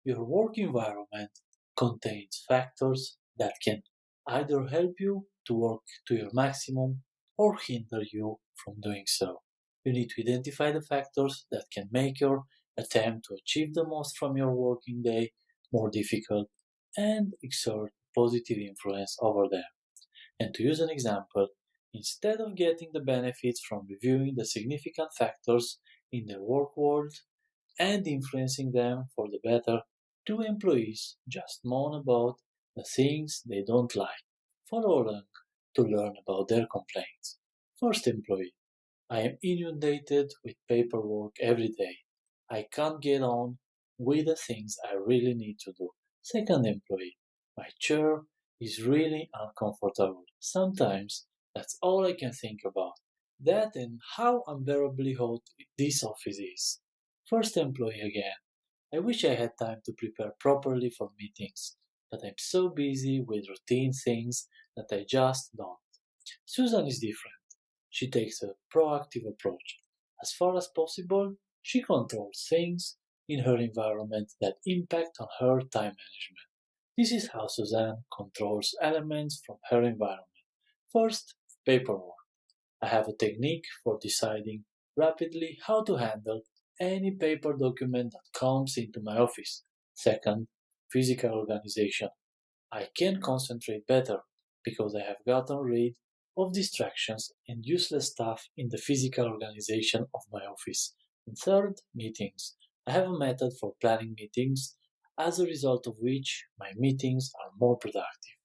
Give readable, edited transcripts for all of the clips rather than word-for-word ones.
Your work environment contains factors that can either help you to work to your maximum or hinder you from doing so. You need to identify the factors that can make your attempt to achieve the most from your working day more difficult and exert positive influence over them. And to use an example, instead of getting the benefits from reviewing the significant factors in their work world and influencing them for the better, two employees just moan about the things they don't like. Follow along to learn about their complaints. First employee: I am inundated with paperwork every day. I can't get on with the things I really need to do. Second employee: my chair is really uncomfortable. Sometimes that's all I can think about. That and how unbearably hot this office is. First employee again: I wish I had time to prepare properly for meetings, but I'm so busy with routine things that I just don't. Susan is different. She takes a proactive approach. As far as possible, she controls things in her environment that impact on her time management. This is how Suzanne controls elements from her environment. First, paperwork. I have a technique for deciding rapidly how to handle any paper document that comes into my office. Second, physical organization. I can concentrate better because I have gotten rid of distractions and useless stuff in the physical organization of my office. And third, meetings. I have a method for planning meetings, as a result of which my meetings are more productive.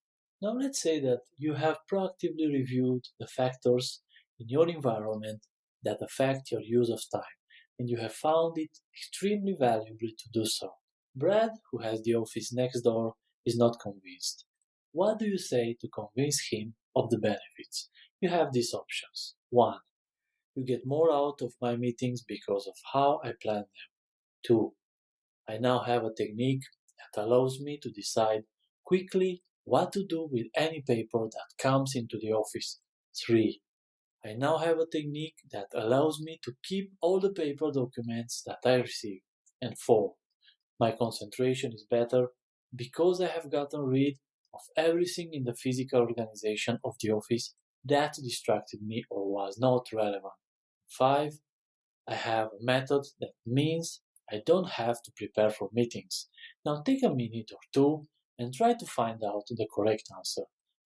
Now let's say that you have proactively reviewed the factors in your environment that affect your use of time, and you have found it extremely valuable to do so. Brad, who has the office next door, is not convinced. What do you say to convince him of the benefits? You have these options. 1. You get more out of my meetings because of how I plan them. 2. I now have a technique that allows me to decide quickly what to do with any paper that comes into the office. 3. I now have a technique that allows me to keep all the paper documents that I receive. And 4. My concentration is better because I have gotten rid of everything in the physical organization of the office that distracted me or was not relevant. 5. I have a method that means I don't have to prepare for meetings. Now take a minute or two and try to find out the correct answer.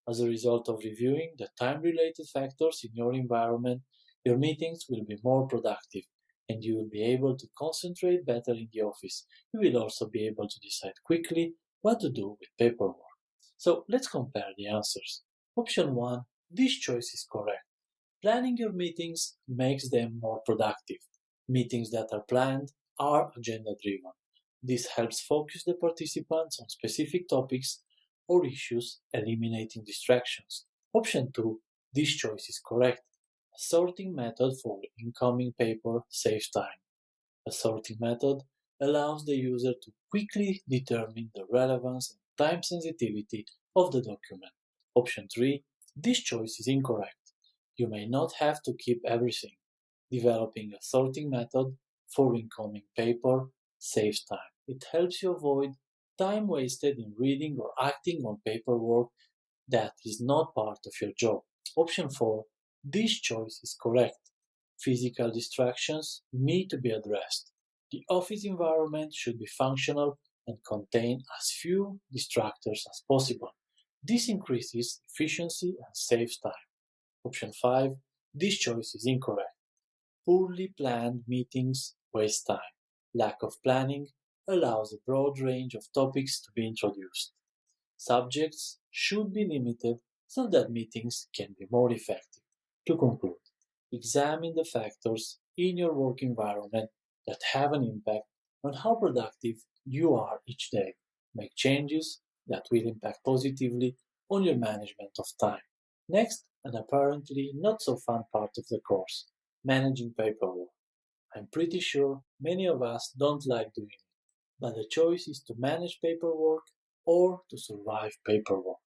As a result of reviewing the time-related factors in your environment, your meetings will be more productive and you will be able to concentrate better in the office. You will also be able to decide quickly what to do with paperwork. So let's compare the answers. Option 1: this choice is correct. Planning your meetings makes them more productive. Meetings that are planned are agenda driven. This helps focus the participants on specific topics or issues, eliminating distractions. Option 2: this choice is correct. A sorting method for incoming paper saves time. A sorting method allows the user to quickly determine the relevance and time sensitivity of the document. Option 3: this choice is incorrect. You may not have to keep everything. Developing a sorting method for incoming paper saves time. It helps you avoid time wasted in reading or acting on paperwork that is not part of your job. Option 4: this choice is correct. Physical distractions need to be addressed. The office environment should be functional and contain as few distractors as possible. This increases efficiency and saves time. Option 5: this choice is incorrect. Poorly planned meetings waste time. Lack of planning allows a broad range of topics to be introduced. Subjects should be limited so that meetings can be more effective. To conclude, examine the factors in your work environment that have an impact on how productive you are each day. Make changes that will impact positively on your management of time. Next, an apparently not so fun part of the course: managing paperwork. I'm pretty sure many of us don't like doing it, but the choice is to manage paperwork or to survive paperwork.